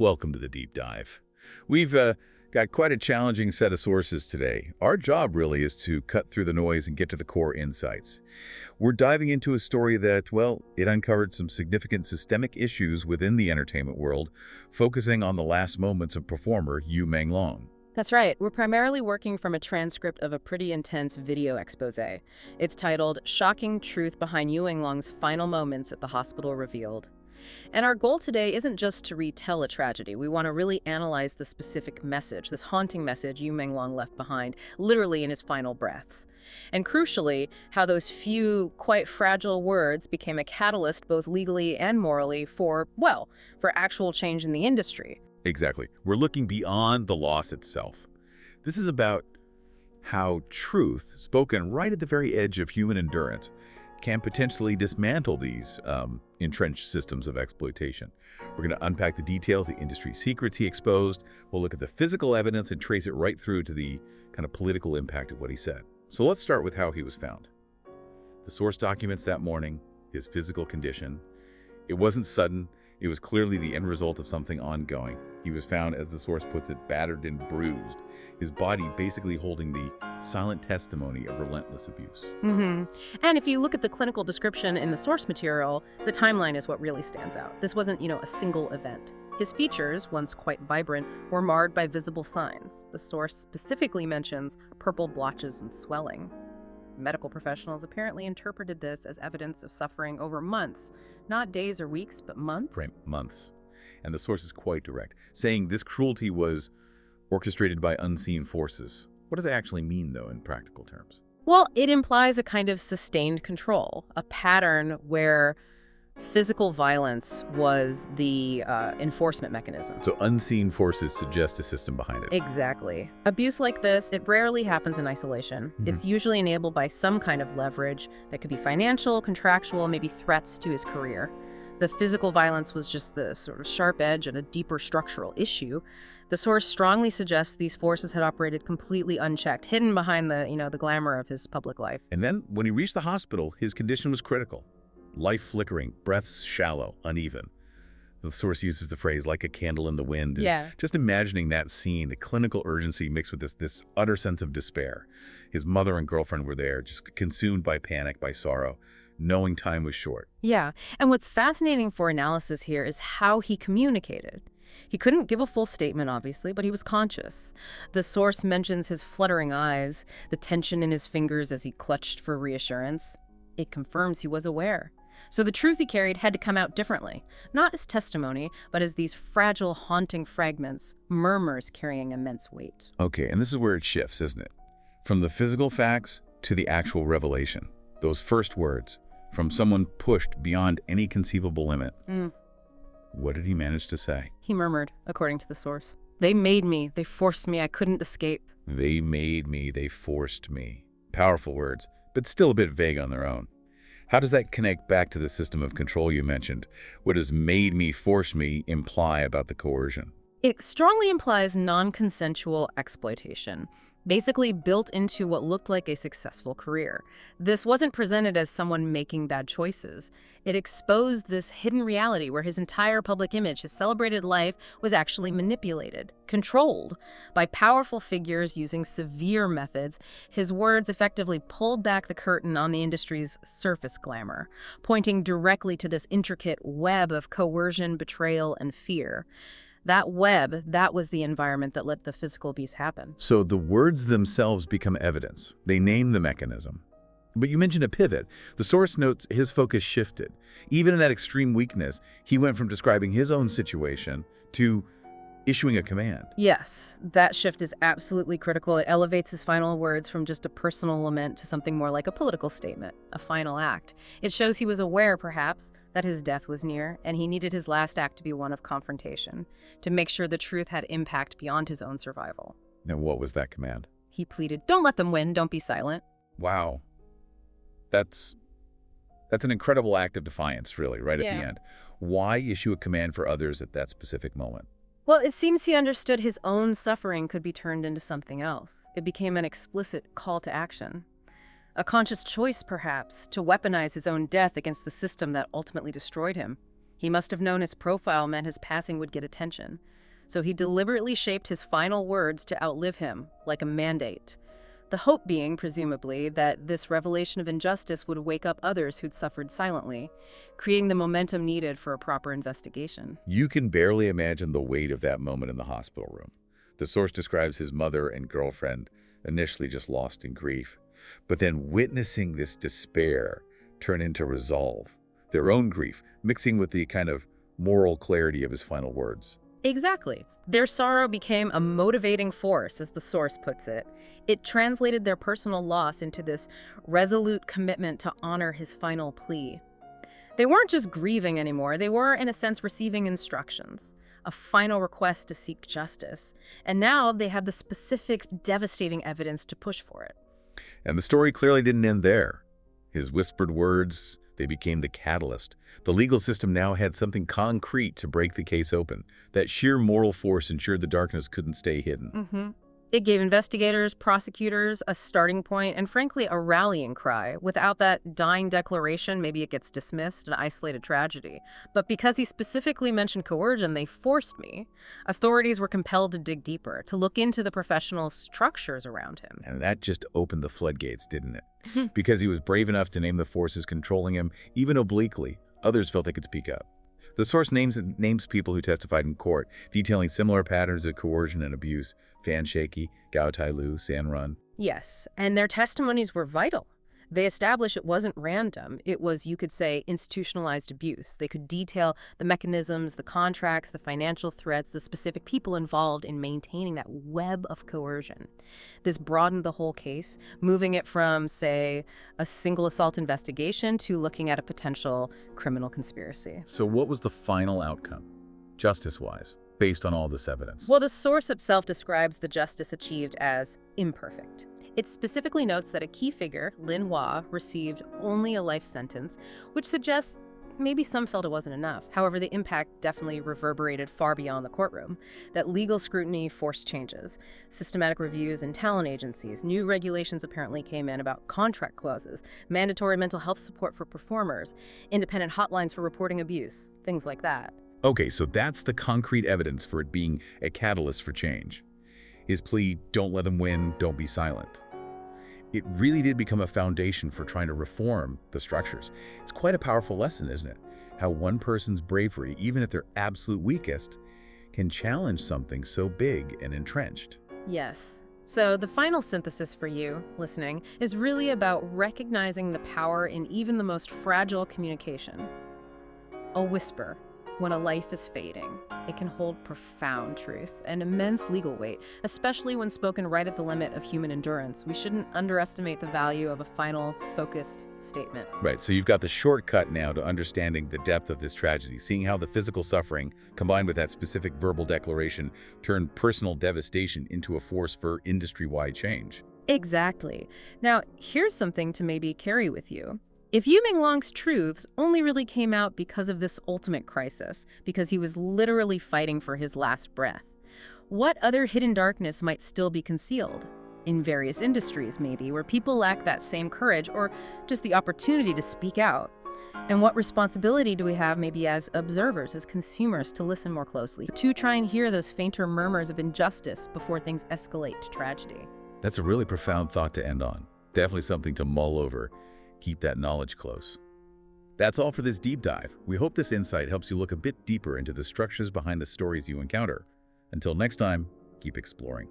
Welcome to the deep dive. We've got quite a challenging set of sources today. Our job really is to cut through the noise and get to the core insights. We're diving into a story that, well, it uncovered some significant systemic issues within the entertainment world, focusing on the last moments of performer Yu Menglong. That's right. We're primarily working from a transcript of a pretty intense video expose. It's titled "Shocking Truth Behind Yu Menglong's Final Moments at the Hospital Revealed." And our goal today isn't just to retell a tragedy. We want to really analyze the specific message, this haunting message Yu Menglong left behind, literally in his final breaths. And crucially, how those few, quite fragile words became a catalyst both legally and morally for actual change in the industry. Exactly. We're looking beyond the loss itself. This is about how truth, spoken right at the very edge of human endurance, can potentially dismantle these entrenched systems of exploitation. We're going to unpack the details, the industry secrets he exposed. We'll look at the physical evidence and trace it right through to the kind of political impact of what he said. So let's start with how he was found. The source documents that morning, his physical condition. It wasn't sudden. It was clearly the end result of something ongoing. He was found, as the source puts it, battered and bruised, his body basically holding the silent testimony of relentless abuse. And if you look at the clinical description in the source material, the timeline is what really stands out. This wasn't, a single event. His features, once quite vibrant, were marred by visible signs. The source specifically mentions purple blotches and swelling. Medical professionals apparently interpreted this as evidence of suffering over months, not days or weeks, but months. Right, months. And the source is quite direct, saying this cruelty was orchestrated by unseen forces. What does it actually mean, though, in practical terms? Well, it implies a kind of sustained control, a pattern where physical violence was the enforcement mechanism. So unseen forces suggest a system behind it. Exactly. Abuse like this, it rarely happens in isolation. It's usually enabled by some kind of leverage that could be financial, contractual, maybe threats to his career. The physical violence was just the sort of sharp edge and a deeper structural issue. The source strongly suggests these forces had operated completely unchecked, hidden behind the glamour of his public life. And then, when he reached the hospital, his condition was critical. Life flickering, breaths shallow, uneven. The source uses the phrase, like a candle in the wind. And just imagining that scene, the clinical urgency mixed with this utter sense of despair. His mother and girlfriend were there, just consumed by panic, by sorrow, knowing time was short. Yeah, and what's fascinating for analysis here is how he communicated. He couldn't give a full statement, obviously, but he was conscious. The source mentions his fluttering eyes, the tension in his fingers as he clutched for reassurance. It confirms he was aware. So the truth he carried had to come out differently, not as testimony, but as these fragile, haunting fragments, murmurs carrying immense weight. Okay, and this is where it shifts, isn't it? From the physical facts to the actual revelation. Those first words, from someone pushed beyond any conceivable limit. What did he manage to say? He murmured, according to the source. "They made me. They forced me. I couldn't escape." They made me. They forced me. Powerful words, but still a bit vague on their own. How does that connect back to the system of control you mentioned? What does made me, forced me imply about the coercion? It strongly implies non-consensual exploitation, basically built into what looked like a successful career. This wasn't presented as someone making bad choices. It exposed this hidden reality where his entire public image, his celebrated life, was actually manipulated, controlled by powerful figures using severe methods. His words effectively pulled back the curtain on the industry's surface glamour, pointing directly to this intricate web of coercion, betrayal, and fear. That web, that was the environment that let the physical abuse happen. So the words themselves become evidence. They name the mechanism. But you mentioned a pivot. The source notes his focus shifted. Even in that extreme weakness, he went from describing his own situation to issuing a command. Yes, that shift is absolutely critical. It elevates his final words from just a personal lament to something more like a political statement, a final act. It shows he was aware, perhaps, that his death was near, and he needed his last act to be one of confrontation, to make sure the truth had impact beyond his own survival. Now, what was that command? He pleaded, "Don't let them win, don't be silent." Wow. That's an incredible act of defiance, really, right at the end. Why issue a command for others at that specific moment? Well, it seems he understood his own suffering could be turned into something else. It became an explicit call to action. A conscious choice, perhaps, to weaponize his own death against the system that ultimately destroyed him. He must have known his profile meant his passing would get attention. So he deliberately shaped his final words to outlive him, like a mandate. The hope being, presumably, that this revelation of injustice would wake up others who'd suffered silently, creating the momentum needed for a proper investigation. You can barely imagine the weight of that moment in the hospital room. The source describes his mother and girlfriend, initially just lost in grief, but then witnessing this despair turn into resolve, their own grief, mixing with the kind of moral clarity of his final words. Exactly. Their sorrow became a motivating force, as the source puts it. It translated their personal loss into this resolute commitment to honor his final plea. They weren't just grieving anymore, they were, in a sense, receiving instructions, a final request to seek justice. And now they had the specific, devastating evidence to push for it. And the story clearly didn't end there. His whispered words, they became the catalyst. The legal system now had something concrete to break the case open. That sheer moral force ensured the darkness couldn't stay hidden. It gave investigators, prosecutors, a starting point, and frankly, a rallying cry. Without that dying declaration, maybe it gets dismissed, an isolated tragedy. But because he specifically mentioned coercion, they forced me. Authorities were compelled to dig deeper, to look into the professional structures around him. And that just opened the floodgates, didn't it? Because he was brave enough to name the forces controlling him, even obliquely, others felt they could speak up. The source names people who testified in court, detailing similar patterns of coercion and abuse: Fan Shaky, Gao Tai Lu, San Run. Yes, and their testimonies were vital. They established it wasn't random. It was, you could say, institutionalized abuse. They could detail the mechanisms, the contracts, the financial threats, the specific people involved in maintaining that web of coercion. This broadened the whole case, moving it from, say, a single assault investigation to looking at a potential criminal conspiracy. So what was the final outcome, justice-wise, based on all this evidence? Well, the source itself describes the justice achieved as imperfect. It specifically notes that a key figure, Lin Hua, received only a life sentence, which suggests maybe some felt it wasn't enough. However, the impact definitely reverberated far beyond the courtroom. That legal scrutiny forced changes. Systematic reviews in talent agencies, new regulations apparently came in about contract clauses, mandatory mental health support for performers, independent hotlines for reporting abuse, things like that. Okay, so that's the concrete evidence for it being a catalyst for change. His plea, don't let him win, don't be silent. It really did become a foundation for trying to reform the structures. It's quite a powerful lesson, isn't it? How one person's bravery, even at their absolute weakest, can challenge something so big and entrenched. Yes. So the final synthesis for you, listening, is really about recognizing the power in even the most fragile communication. A whisper. When a life is fading, it can hold profound truth and immense legal weight, especially when spoken right at the limit of human endurance. We shouldn't underestimate the value of a final, focused statement. Right, so you've got the shortcut now to understanding the depth of this tragedy, seeing how the physical suffering, combined with that specific verbal declaration, turned personal devastation into a force for industry-wide change. Exactly. Now, here's something to maybe carry with you. If Yu Menglong's truths only really came out because of this ultimate crisis, because he was literally fighting for his last breath, what other hidden darkness might still be concealed? In various industries, maybe, where people lack that same courage or just the opportunity to speak out. And what responsibility do we have maybe as observers, as consumers, to listen more closely, to try and hear those fainter murmurs of injustice before things escalate to tragedy? That's a really profound thought to end on. Definitely something to mull over. Keep that knowledge close. That's all for this deep dive. We hope this insight helps you look a bit deeper into the structures behind the stories you encounter. Until next time, keep exploring.